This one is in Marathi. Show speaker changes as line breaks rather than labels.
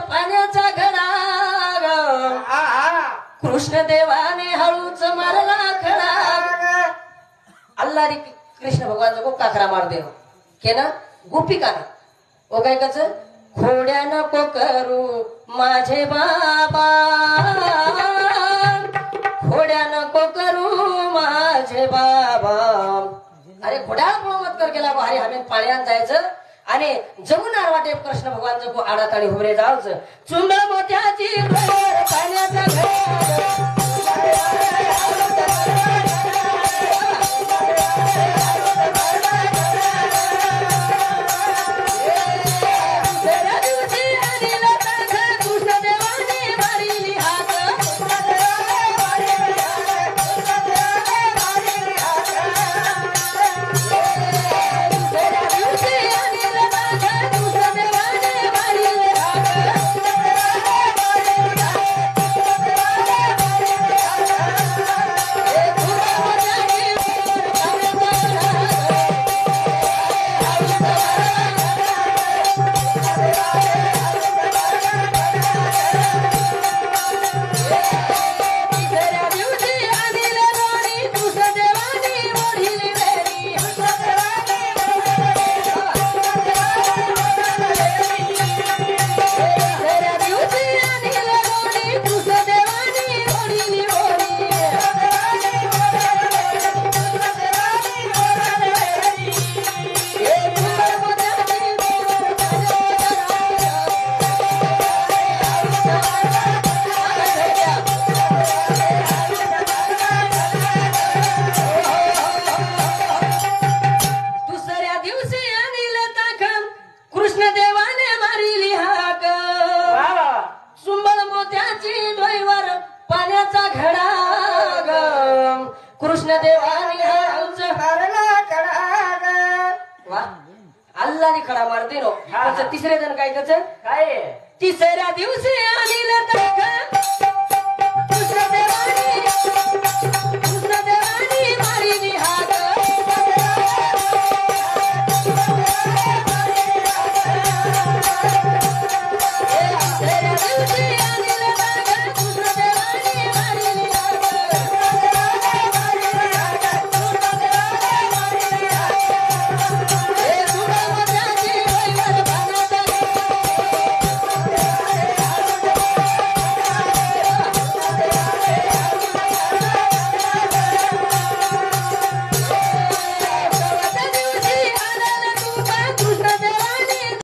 पाण्याचा घडा कृष्ण देवाने हळूच मारला खडा अल्लाह रे कृष्ण भगवान को काकरा मार दे के ना गोपिका ना ओ काय कच खोड्या नको करू माझे बाबा खोड्या नको करू माझे बाबा अरे खोड्या मत कर गेला अरे आम्ही पाण्यात जायचं आणि जमुनार वाटे कृष्ण भगवान को आडाताळी हुबरे जावचं चुंब मोत्याची पाण्याचा घर कृष्ण देवाने अल्लाने खडा मारते नो तिसरे जण काय कच काय तिसऱ्या दिवशी आणील कृष्ण देवाने